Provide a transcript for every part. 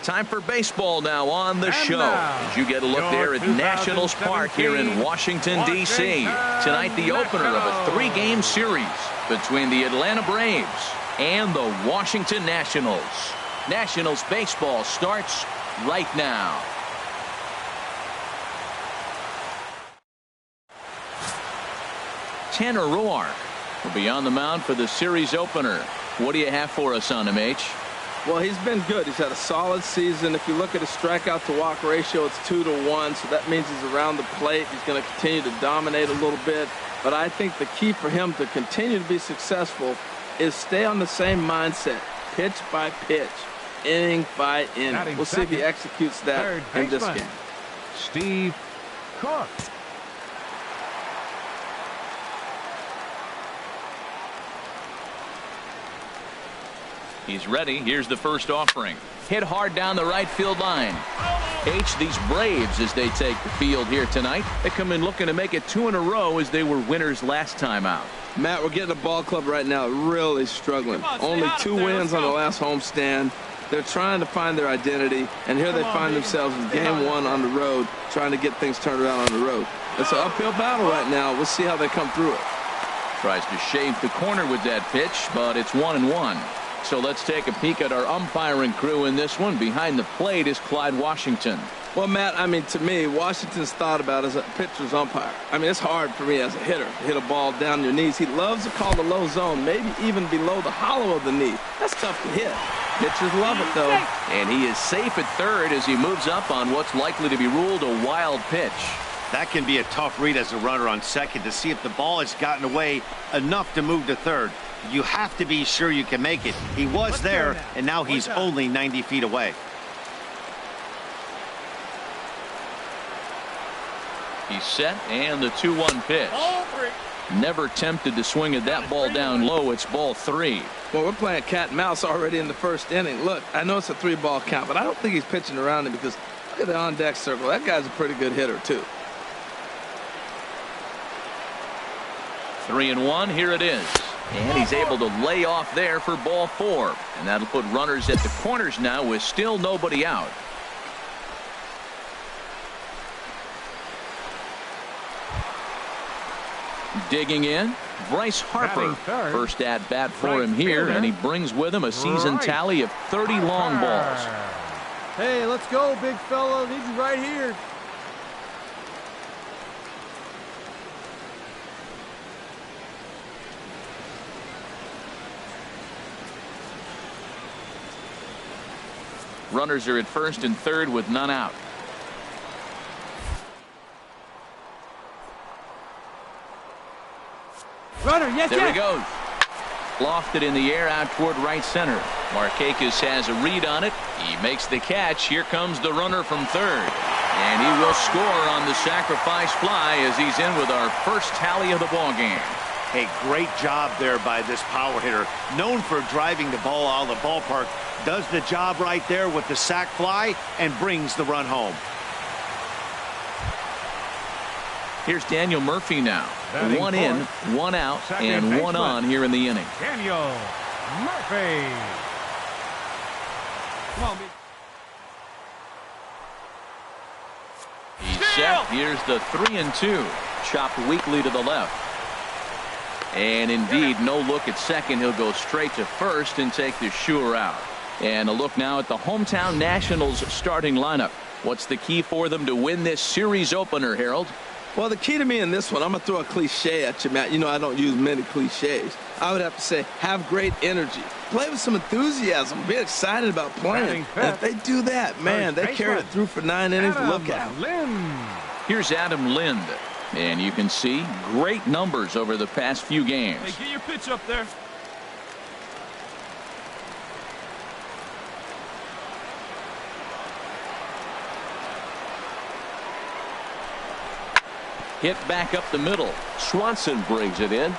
Time for baseball now on the show. As you get a look there at Nationals Park here in Washington, D.C. Tonight, the opener of a 3-game series between the Atlanta Braves and the Washington Nationals. Nationals baseball starts right now. Tanner Roark will be on the mound for the series opener. What do you have for us on him, H? Well, he's been good. He's had a solid season. If you look at his strikeout to walk ratio, it's 2-to-1, so that means he's around the plate. He's going to continue to dominate a little bit. But I think the key for him to continue to be successful is stay on the same mindset, pitch by pitch, inning by inning. We'll see if he executes that in this game. Steve Cook. He's ready. Here's the first offering. Hit hard down the right field line. H, these Braves, as they take the field here tonight, they come in looking to make it 2 in a row as they were winners last time out. Matt, we're getting a ball club right now really struggling. Only 2 wins on the last homestand. They're trying to find their identity, and here they find themselves in game 1 on the road, trying to get things turned around on the road. It's an uphill battle right now. We'll see how they come through it. Tries to shave the corner with that pitch, but it's 1-1. So let's take a peek at our umpiring crew in this one. Behind the plate is Clyde Washington. Well, Matt, I mean, to me, Washington's thought about as a pitcher's umpire. I mean, it's hard for me as a hitter to hit a ball down your knees. He loves to call the low zone, maybe even below the hollow of the knee. That's tough to hit. Pitchers love it, though. And he is safe at third as he moves up on what's likely to be ruled a wild pitch. That can be a tough read as a runner on second to see if the ball has gotten away enough to move to third. You have to be sure you can make it. He was there, and now he's only 90 feet away. He's set, and the 2-1 pitch. Never tempted to swing at that ball down low. It's ball 3. Well, we're playing cat and mouse already in the first inning. Look, I know it's a 3-ball count, but I don't think he's pitching around him because look at the on-deck circle. That guy's a pretty good hitter, too. 3-1. Here it is. And he's able to lay off there for ball 4. And that'll put runners at the corners now with still nobody out. Digging in, Bryce Harper. First at bat for him here, and he brings with him a season tally of 30 long balls. Hey, let's go, big fella. Need you right here. Runners are at first and third with none out. Runner, yes, there he goes. Lofted in the air out toward right center. Markakis has a read on it. He makes the catch. Here comes the runner from third. And he will score on the sacrifice fly as he's in with our first tally of the ball game. Hey, great job there by this power hitter. Known for driving the ball out of the ballpark. Does the job right there with the sac fly and brings the run home. Here's Daniel Murphy now. 1 in, 1 out, and 1 on here in the inning. Daniel Murphy. Come on, he's set. Here's the 3-2. Chopped weakly to the left. And indeed, no look at second. He'll go straight to first and take the sure out. And a look now at the hometown Nationals starting lineup. What's the key for them to win this series opener, Harold? Well, the key to me in this one, I'm going to throw a cliche at you, Matt. You know I don't use many cliches. I would have to say have great energy. Play with some enthusiasm. Be excited about playing. And if they do that, man, they carry it through for 9 innings. Look out. Here's Adam Lind. And you can see great numbers over the past few games. Hey, get your pitch up there. Hit back up the middle. Swanson brings it in.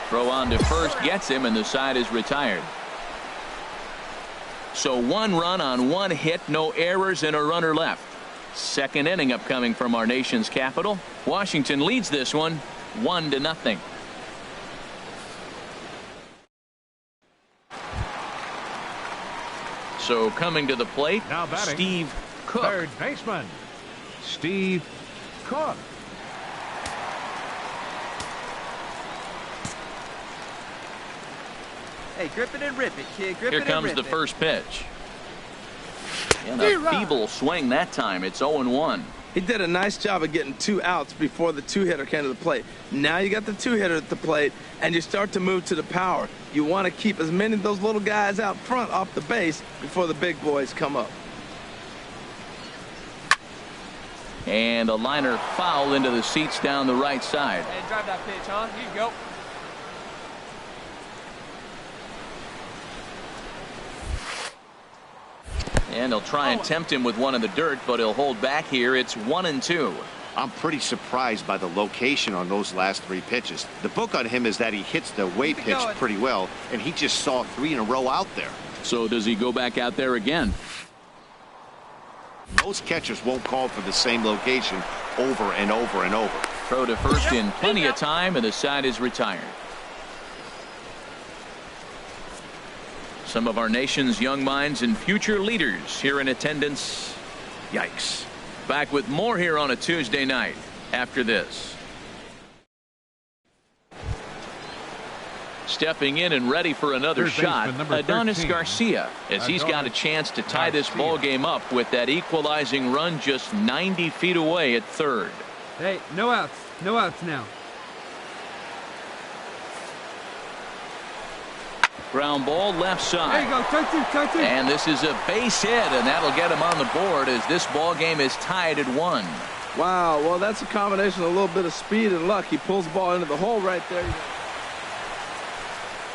Throw on to first gets him, and the side is retired. So 1 run on 1 hit, no errors, and a runner left. Second inning upcoming from our nation's capital. Washington leads this one 1-0. So coming to the plate, Now batting, Steve Cook. third baseman, Steve Cook. Hey, grip it and rip it, kid. Grip Here it and comes rip the it. first pitch. And a feeble swing that time. It's 0-1. He did a nice job of getting 2 outs before the 2-hitter came to the plate. Now you got the 2-hitter at the plate, and you start to move to the power. You want to keep as many of those little guys out front off the base before the big boys come up. And a liner foul into the seats down the right side. Hey, drive that pitch, huh? Here you go. And they'll try and tempt him with one in the dirt, but he'll hold back here. It's 1-2. I'm pretty surprised by the location on those last 3 pitches. The book on him is that he hits the way pitch pretty well, and he just saw 3 in a row out there. So does he go back out there again? Most catchers won't call for the same location over and over and over. Throw to first in plenty of time, and the side is retired. Some of our nation's young minds and future leaders here in attendance. Yikes. Back with more here on a Tuesday night after this. Stepping in and ready for another Third shot, baseman, number Adonis 13. Garcia, as he's got a chance to tie this ball game up with that equalizing run just 90 feet away at third. Hey, no outs. No outs now. Ground ball left side. There you go. Turn 2. And this is a base hit, and that'll get him on the board as this ball game is tied at 1. Wow, well, that's a combination of a little bit of speed and luck. He pulls the ball into the hole right there.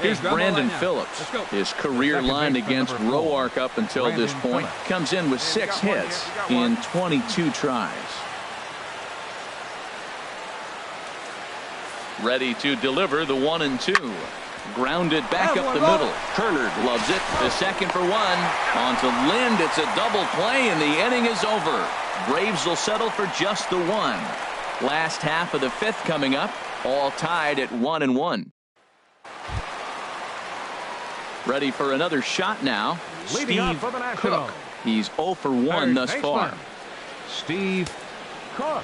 Here's ground ball Brandon right now. Phillips. Let's go. His career Second line baseman, against number 4. Roark up until this Brandon point Phillips. comes in with 6 hits in 22 tries. Ready to deliver the 1-2. Grounded back up the middle. Turner loves it. The second for 1. On to Lind. It's a double play, and the inning is over. Braves will settle for just the 1. Last half of the 5th coming up. All tied at 1-1. Ready for another shot now. Leading off Steve for the Nationals. Cook. He's 0 for 1 Third thus far. baseman, Steve Cook.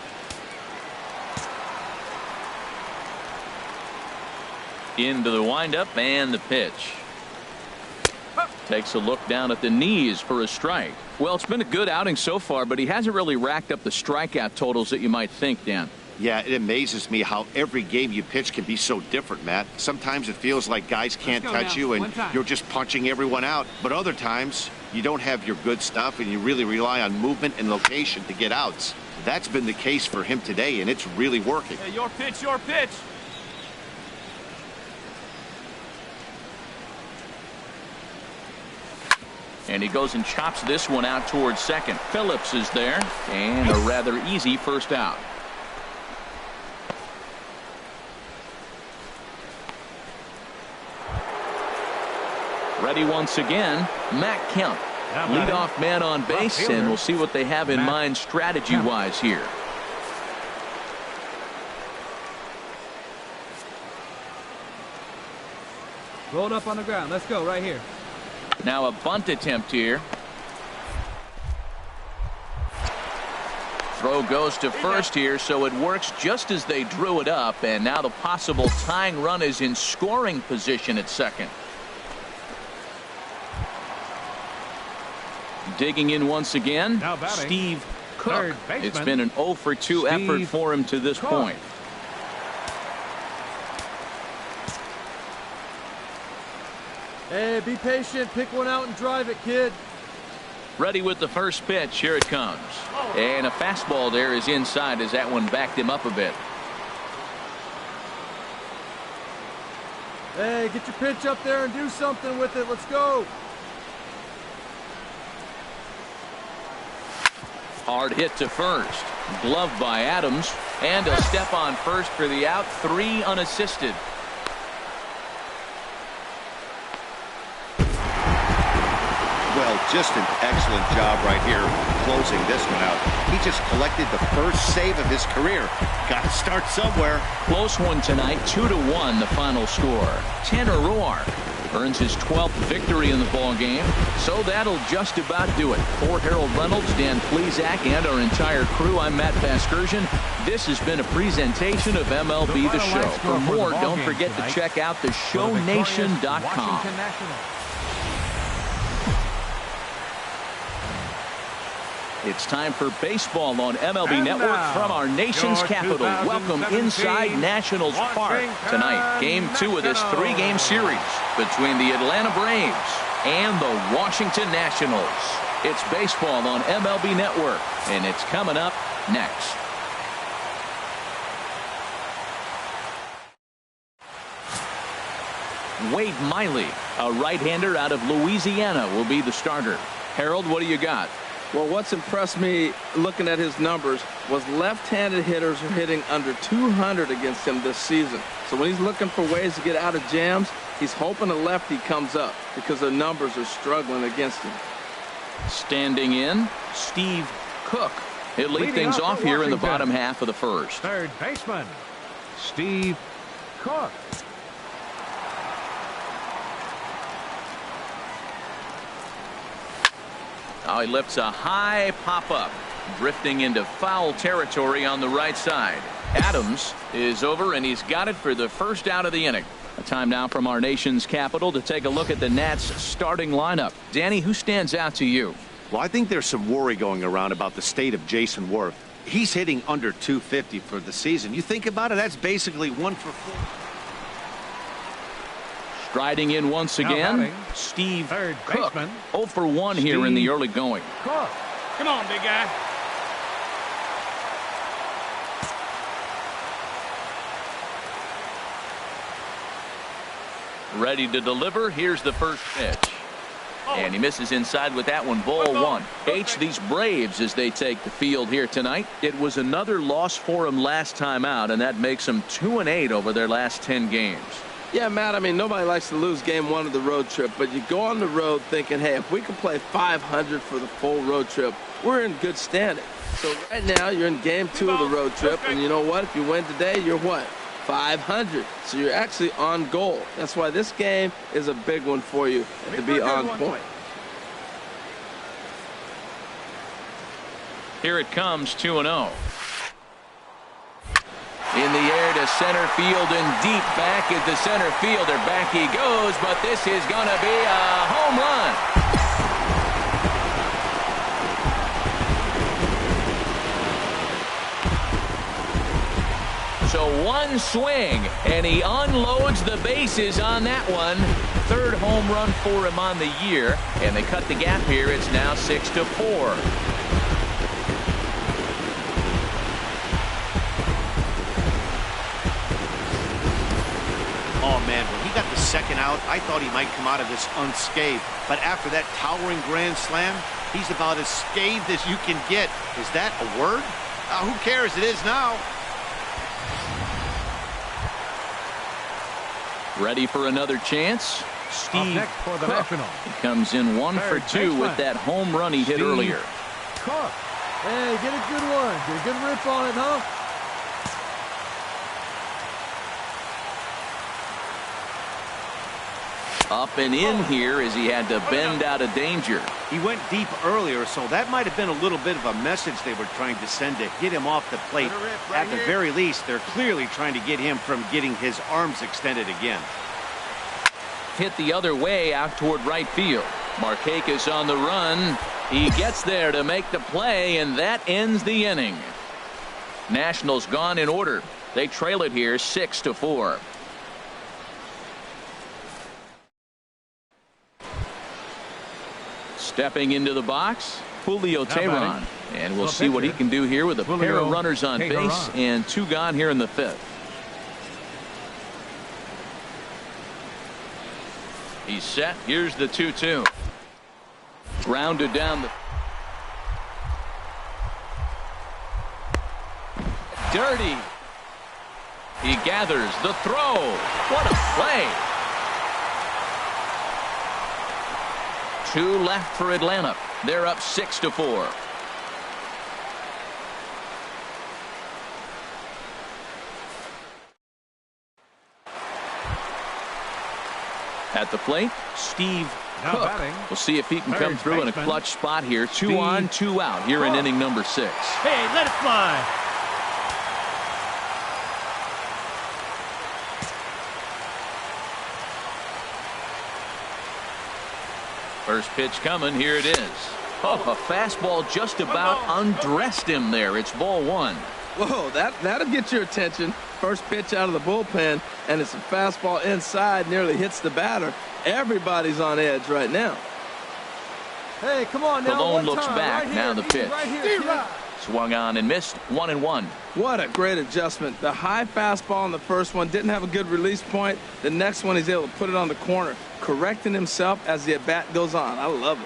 Into the windup and the pitch. Takes a look down at the knees for a strike. Well, it's been a good outing so far, but he hasn't really racked up the strikeout totals that you might think, Dan. Yeah, it amazes me how every game you pitch can be so different, Matt. Sometimes it feels like guys can't touch you and you're just punching everyone out. But other times, you don't have your good stuff and you really rely on movement and location to get outs. That's been the case for him today, and it's really working. Hey, your pitch, your pitch. And he goes and chops this one out towards second. Phillips is there, and a rather easy first out. Ready once again, Matt Kemp. Leadoff man on base, and we'll see what they have in mind strategy-wise here. Rolled up on the ground. Let's go right here. Now a bunt attempt here. Throw goes to first here, so it works just as they drew it up, and now the possible tying run is in scoring position at second. Digging in once again, Now batting, Steve Cook. third baseman, It's been an 0 for 2 effort Steve for him to this Cook. point. Hey, be patient. Pick one out and drive it, kid. Ready with the first pitch. Here it comes. And a fastball there is inside as that one backed him up a bit. Hey, get your pitch up there and do something with it. Let's go. Hard hit to first. Gloved by Adams. And a step on first for the out. 3 unassisted. Well, just an excellent job right here closing this one out. He just collected the first save of his career. Got to start somewhere. Close one tonight. 2-1 the final score. Tanner Roark Earns his 12th victory in the ball game. So that'll just about do it. For Harold Reynolds, Dan Plesac, and our entire crew, I'm Matt Vasgersian. This has been a presentation of MLB The Show. For more, don't forget to check out theshownation.com. It's time for baseball on MLB Network from our nation's capital. Welcome inside Nationals Park. Tonight, Game 2 of this 3-game series between the Atlanta Braves and the Washington Nationals. It's baseball on MLB Network, and it's coming up next. Wade Miley, a right-hander out of Louisiana, will be the starter. Harold, what do you got? Well, what's impressed me looking at his numbers was left-handed hitters are hitting under 200 against him this season. So when he's looking for ways to get out of jams, he's hoping a lefty comes up because the numbers are struggling against him. Standing in, Steve Cook. He'll lead things off here in the bottom half of the first. Third baseman, Steve Cook. Oh, he lifts a high pop-up, drifting into foul territory on the right side. Adams is over, and he's got it for the first out of the inning. A time now from our nation's capital to take a look at the Nats' starting lineup. Danny, who stands out to you? Well, I think there's some worry going around about the state of Jason Worth. He's hitting under 250 for the season. You think about it, that's basically 1 for 4. Striding in once again, Steve Cook. 0 for 1 here in the early going. Cook. Come on, big guy. Ready to deliver. Here's the first pitch. And he misses inside with that one. Ball 1. These Braves as they take the field here tonight. It was another loss for them last time out, and that makes them 2-8 over their last 10 games. Yeah, Matt, I mean, nobody likes to lose game 1 of the road trip, but you go on the road thinking, hey, if we can play 500 for the full road trip, we're in good standing. So right now, you're in game 2 of the road trip, and you know what? If you win today, you're what? 500. So you're actually on goal. That's why this game is a big one for you to be on point. Here it comes, 2-0. In the air to center field and deep back at the center fielder. Back he goes, but this is going to be a home run. So one swing, and he unloads the bases on that one. Third home run for him on the year, and they cut the gap here. It's now 6-4. Oh, man, when he got the second out, I thought he might come out of this unscathed. But after that towering grand slam, he's about as scathed as you can get. Is that a word? Who cares? It is now. Ready for another chance? Steve Cook. He comes in 1 for 2 with that home run he hit earlier. Cook. Hey, get a good one. Get a good rip on it, huh? Up and in here as he had to bend out of danger. He went deep earlier, so that might have been a little bit of a message they were trying to send to get him off the plate. At the very least, they're clearly trying to get him from getting his arms extended again. Hit the other way out toward right field. Markakis on the run. He gets there to make the play, and that ends the inning. Nationals gone in order. They trail it here 6-4. Stepping into the box, Julio Teheran. And we'll see what he can do here with a pair of runners on base and 2 gone here in the 5th. He's set. Here's the 2-2. Grounded down the... Dirty. He gathers the throw. What a play. 2 left for Atlanta. They're up 6-4. At the plate, Steve Now Cook. batting, We'll see if he can come third through in a baseman, clutch spot here. 2 Steve on, 2 out here in Cook. inning number 6. Hey, let it fly. First pitch coming. Here it is. Oh, a fastball just about undressed him there. It's ball 1. Whoa, that'll get your attention. First pitch out of the bullpen, and it's a fastball inside, nearly hits the batter. Everybody's on edge right now. Hey, come on now. Malone one looks time, back. right Now here, the pitch. Right here, kid. Swung on and missed. 1-1. What a great adjustment. The high fastball in the first one didn't have a good release point. The next one, he's able to put it on the corner, correcting himself as the at-bat goes on. I love it.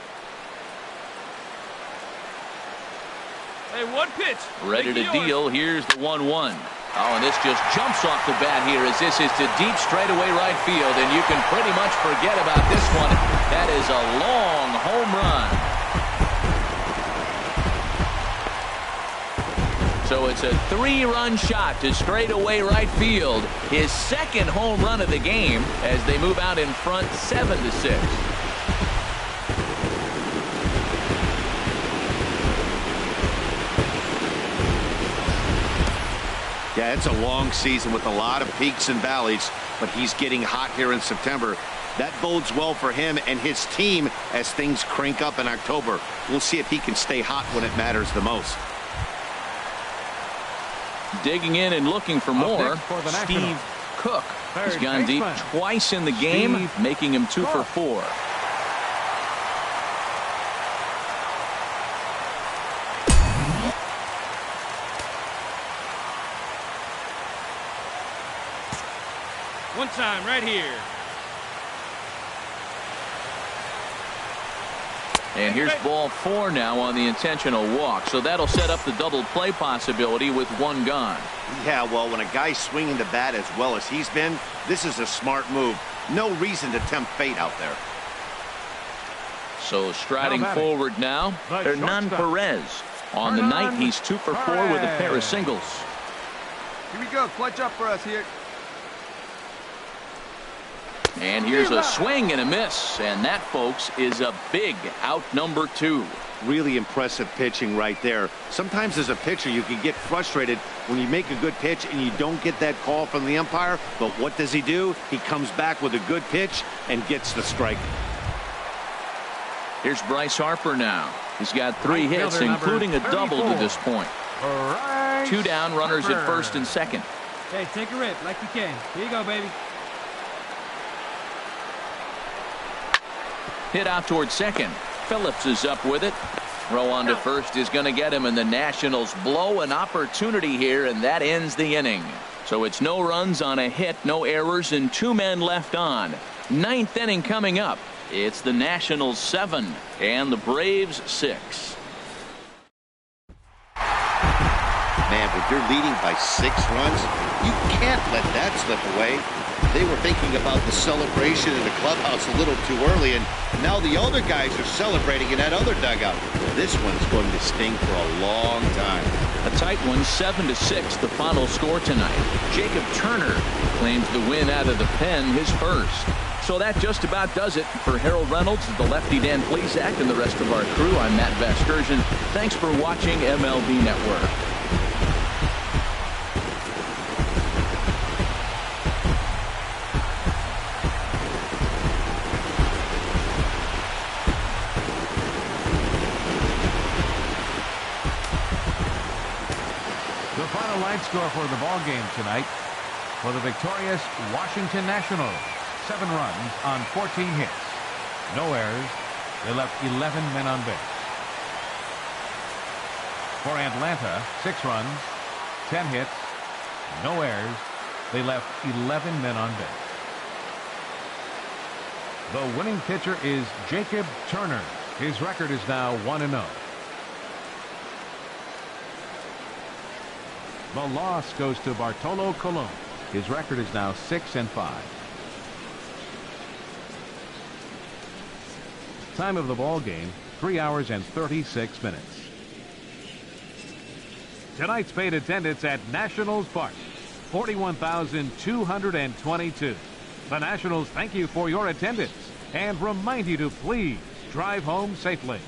Hey, one pitch. Ready to Make it yours. deal. Here's the 1-1. Oh, and this just jumps off the bat here as this is to deep straightaway right field, and you can pretty much forget about this one. That is a long home run. So it's a 3-run shot to straightaway right field. His second home run of the game as they move out in front 7-6. Yeah, it's a long season with a lot of peaks and valleys, but he's getting hot here in September. That bodes well for him and his team as things crank up in October. We'll see if he can stay hot when it matters the most. Digging in and looking for more, for the Steve Nationals. Cook. He's Third gone deep baseman, twice in the game, Steve making him 2 for Cook. 4. One time, right here. And here's ball 4 now on the intentional walk. So that'll set up the double play possibility with 1 gone. Yeah, well, when a guy's swinging the bat as well as he's been, this is a smart move. No reason to tempt fate out there. So striding Now batting. forward now, The Hernan shortstop. Perez. On the night, he's 2 for 4 with a pair of singles. Here we go. Clutch up for us here. And here's a swing and a miss. And that, folks, is a big out number 2. Really impressive pitching right there. Sometimes as a pitcher, you can get frustrated when you make a good pitch and you don't get that call from the umpire. But what does he do? He comes back with a good pitch and gets the strike. Here's Bryce Harper now. He's got 3 Right hits, fielder number including a double to 34. this point. Bryce 2 down, runners at Harper. first and second. Hey, take a rip like you can. Here you go, baby. Hit out towards second. Phillips is up with it. Throw on to first is going to get him, and the Nationals blow an opportunity here, and that ends the inning. So it's no runs on a hit, no errors, and 2 men left on. 9th inning coming up. It's the Nationals 7 and the Braves 6. Man, when you're leading by 6 runs, you can't let that slip away. They were thinking about the celebration in the clubhouse a little too early, and now the other guys are celebrating in that other dugout. This one's going to sting for a long time. A tight one, 7-6, the final score tonight. Jacob Turner claims the win out of the pen, his first. So that just about does it. For Harold Reynolds, the lefty Dan Plesac, and the rest of our crew, I'm Matt Vasgersian. Thanks for watching MLB Network. The final line score for the ball game tonight for the victorious Washington Nationals. 7 runs on 14 hits. No errors. They left 11 men on base. For Atlanta, 6 runs, 10 hits, no errors. They left 11 men on base. The winning pitcher is Jacob Turner. His record is now 1-0. The loss goes to Bartolo Colon. His record is now 6-5. Time of the ball game, 3 hours and 36 minutes. Tonight's paid attendance at Nationals Park, 41,222. The Nationals thank you for your attendance and remind you to please drive home safely.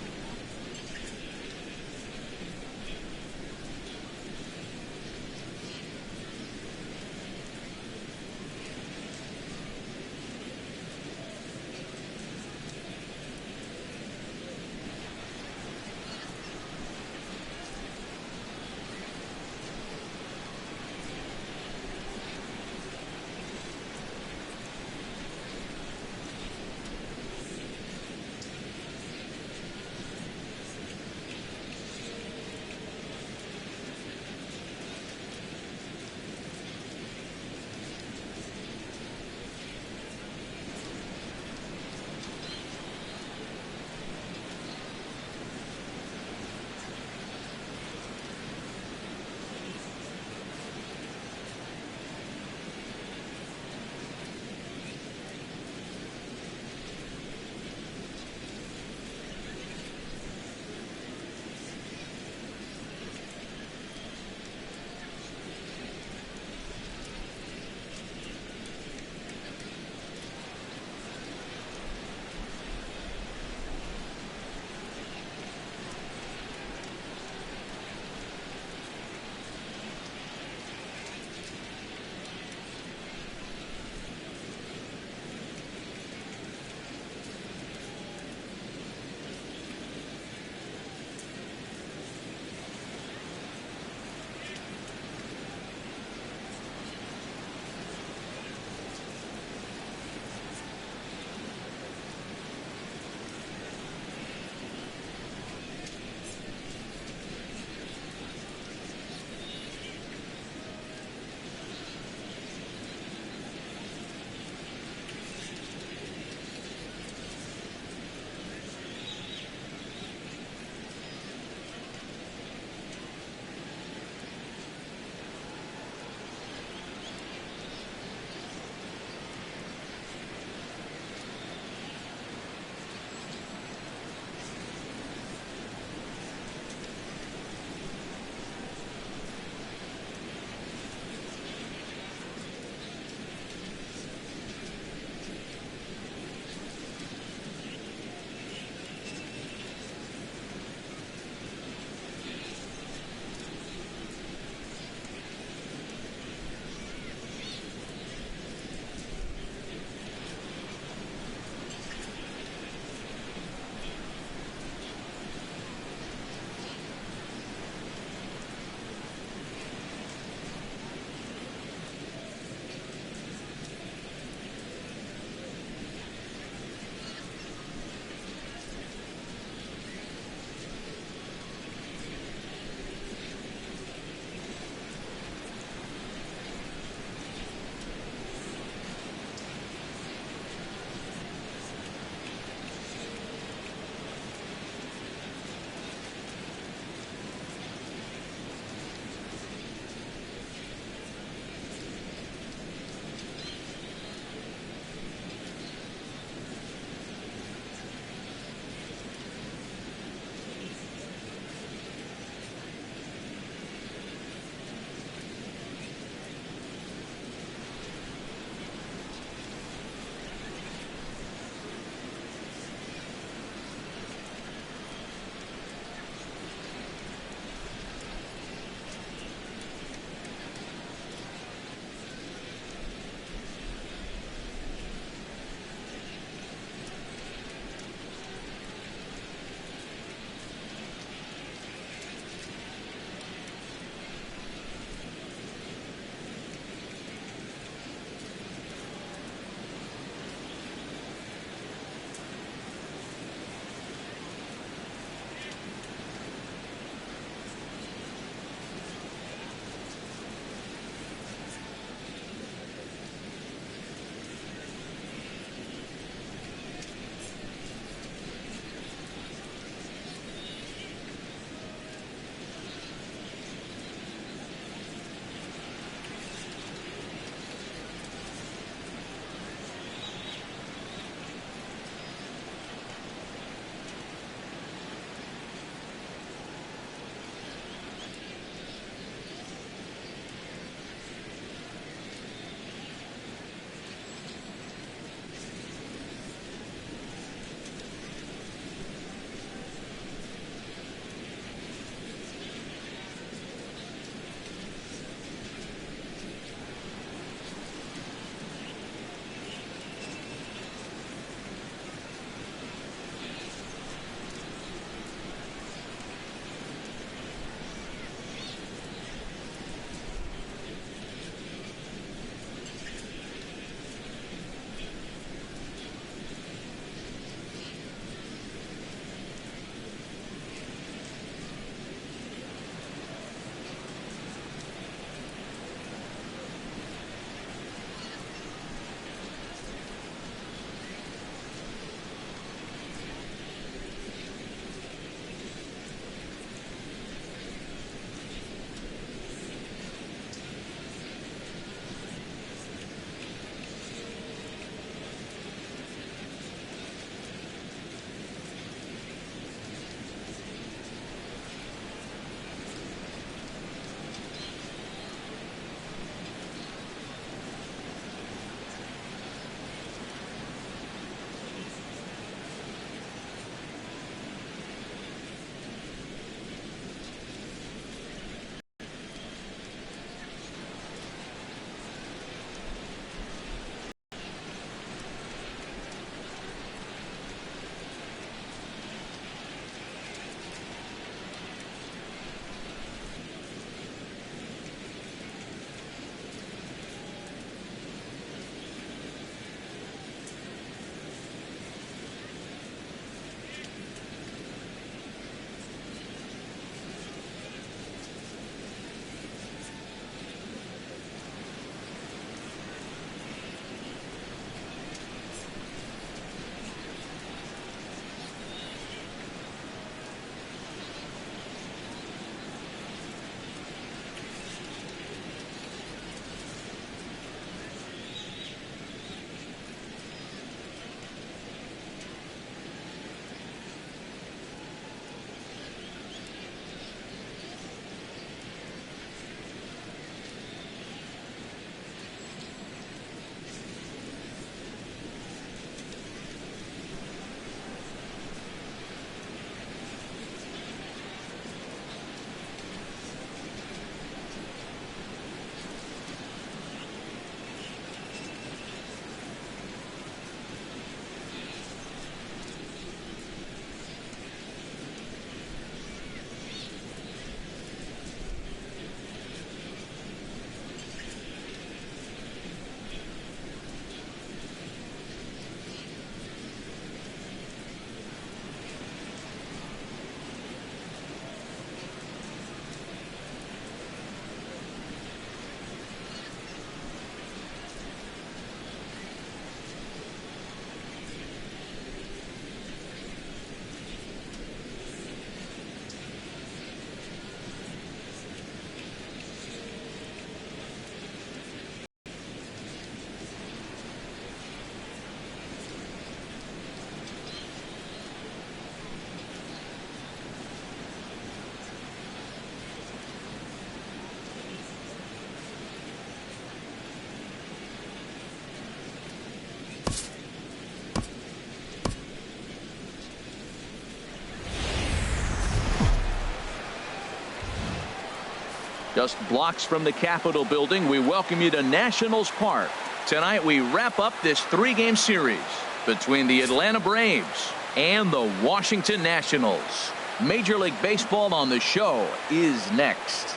Just blocks from the Capitol building, we welcome you to Nationals Park. Tonight we wrap up this 3-game series between the Atlanta Braves and the Washington Nationals. Major League Baseball on the show is next.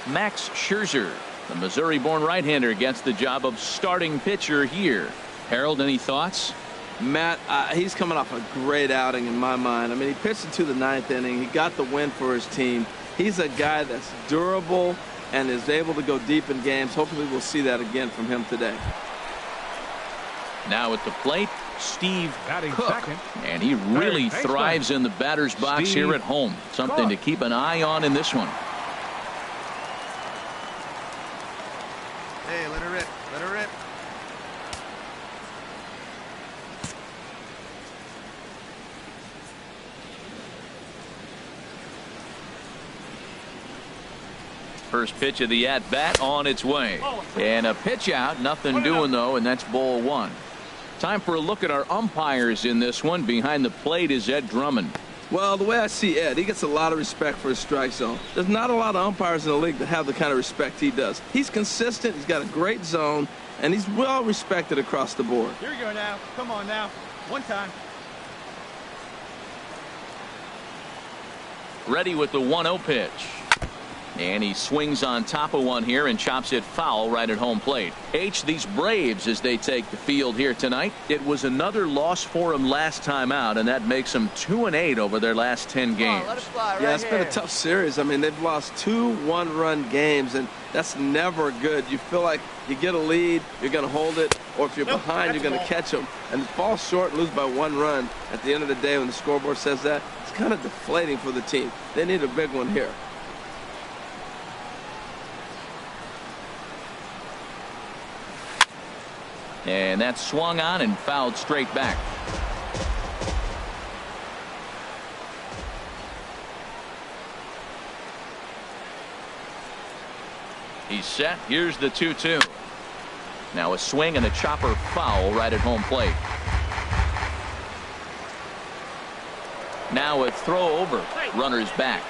Max Scherzer, the Missouri-born right-hander, gets the job of starting pitcher here. Harold, any thoughts? Matt, he's coming off a great outing in my mind. I mean, he pitched into the 9th inning. He got the win for his team. He's a guy that's durable and is able to go deep in games. Hopefully we'll see that again from him today. Now at the plate, Steve Cook. Second. And he really thrives in the batter's box here at home. Something to keep an eye on in this one. Hey, let her rip. Let her rip. First pitch of the at-bat on its way. And a pitch out, nothing doing though, and that's ball 1. Time for a look at our umpires in this one. Behind the plate is Ed Drummond. Well, the way I see Ed, he gets a lot of respect for his strike zone. There's not a lot of umpires in the league that have the kind of respect he does. He's consistent, he's got a great zone, and he's well respected across the board. Here we go now. Come on now. One time. Ready with the 1-0 pitch. And he swings on top of one here and chops it foul right at home plate. These Braves, as they take the field here tonight, it was another loss for them last time out, and that makes them 2-8 over their last 10 games. Yeah, it's been a tough series. I mean, they've lost 2 one-run games, and that's never good. You feel like you get a lead, you're going to hold it, or if you're behind, you're going to catch them. And fall short and lose by 1 run at the end of the day when the scoreboard says that, it's kind of deflating for the team. They need a big one here. And that's swung on and fouled straight back. He's set. Here's the 2-2. Now a swing and a chopper foul right at home plate. Now a throw over. Runners back.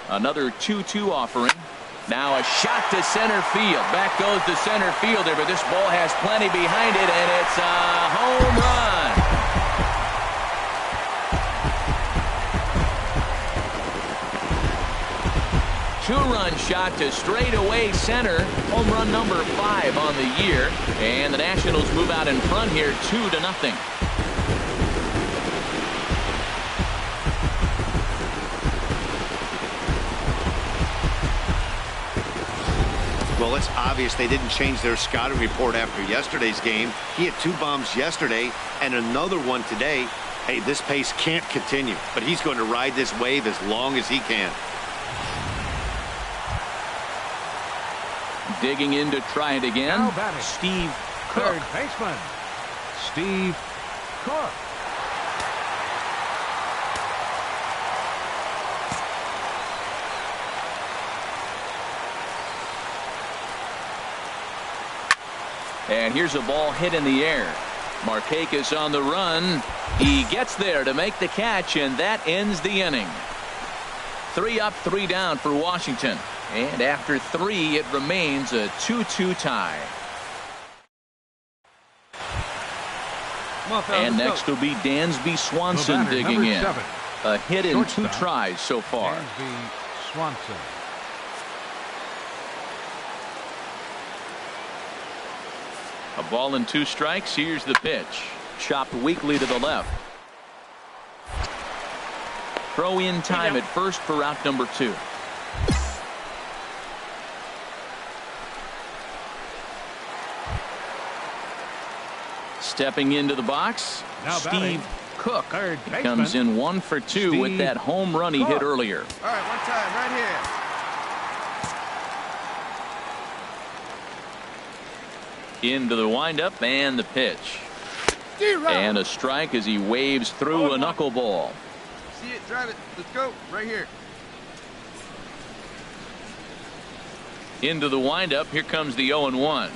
Another 2-2 offering. Now a shot to center field. Back goes the center fielder, but this ball has plenty behind it, and it's a home run. Two-run shot to straightaway center. Home run number 5 on the year. And the Nationals move out in front here 2-0. Well, it's obvious they didn't change their scouting report after yesterday's game. He had 2 bombs yesterday and another one today. Hey, this pace can't continue, but he's going to ride this wave as long as he can. Digging in to try it again, Steve Cook. Third baseman, Steve Cook. And here's a ball hit in the air. Markakis on the run. He gets there to make the catch, and that ends the inning. 3 up, 3 down for Washington. And after 3, it remains a 2-2 tie. And next will be Dansby Swanson digging in. A hit in 2 tries so far. Dansby Swanson. A ball and 2 strikes. Here's the pitch. Chopped weakly to the left. Throw in time at first for out number 2. Stepping into the box, Now Steve batting, Cook. third He baseman, comes in 1 for 2 Steve with that home run he hit earlier. All right, one time, right here. Into the windup and the pitch. And a strike as he waves through a knuckleball. See it, drive it. Let's go, right here. Into the windup. Here comes the 0-1.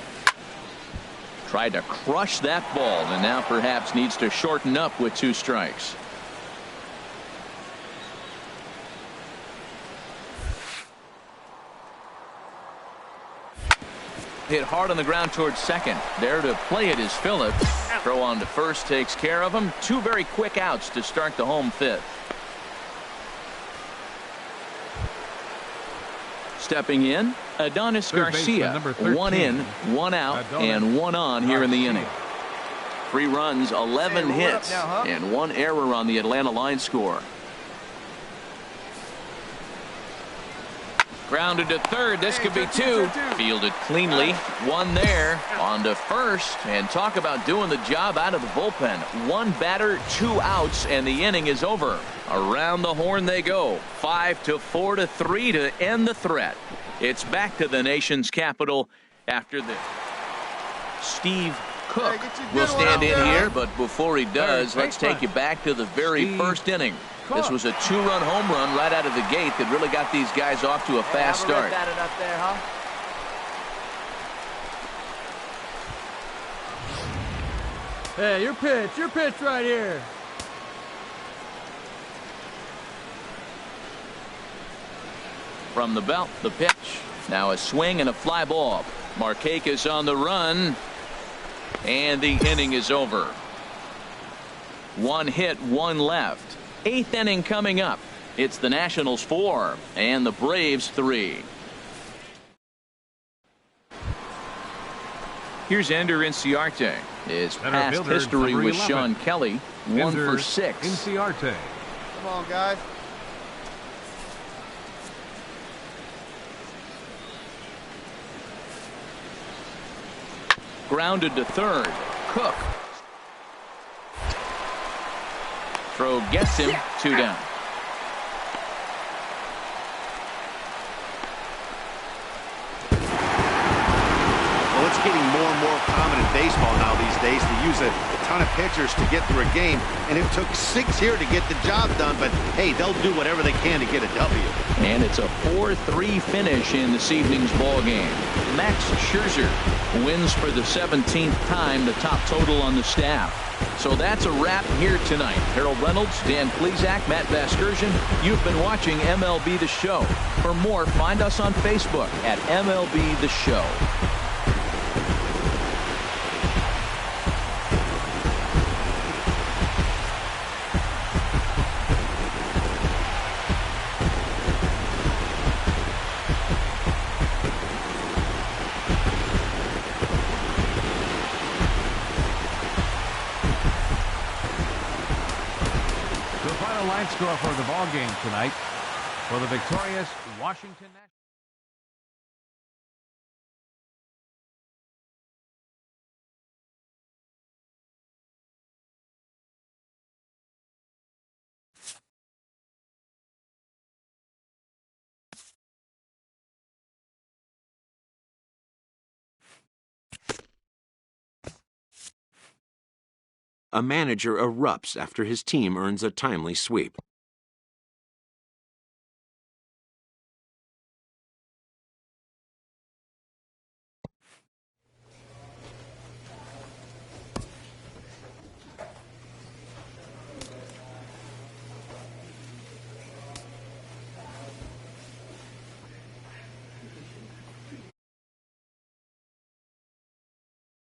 Tried to crush that ball, and now perhaps needs to shorten up with 2 strikes. Hit hard on the ground towards second. There to play it is Phillips. Throw on to first takes care of him. 2 very quick outs to start the home 5th. Stepping in, Adonis Garcia. 1 in, 1 out, and 1 on here in the inning. 3 runs, 11 hits, and 1 error on the Atlanta line score. Grounded to third. This could be 2. Fielded cleanly. 1 there. On to first. And talk about doing the job out of the bullpen. 1 batter, 2 outs, and the inning is over. Around the horn they go. 5-4-3 to end the threat. It's back to the nation's capital after this. Steve Cook will stand in here, but before he does, let's take you back to the very first inning. This was a 2-run home run right out of the gate that really got these guys off to a fast start. Hey, your pitch right here. From the belt, the pitch. Now a swing and a fly ball. Markakis on the run. And the inning is over. 1 hit, 1 left. 8th inning coming up. It's the Nationals 4 and the Braves 3. Here's Ender Inciarte. His past history with Sean Kelly. 1 for 6. Inciarte. Come on, guys. Grounded to third. Cook. Throw gets him. 2 down. Well, it's getting more and more common in baseball now these days to use a ton of pitchers to get through a game, and it took 6 here to get the job done, but hey, they'll do whatever they can to get a W. And it's a 4-3 finish in this evening's ball game. Max Scherzer wins for the 17th time, the top total on the staff. So that's a wrap here tonight. Harold Reynolds, Dan Plesac, Matt Vasgersian. You've been watching MLB The Show. For more, find us on Facebook at MLB The Show. Line score for the ball game tonight for the victorious Washington Nationals. A manager erupts after his team earns a timely sweep.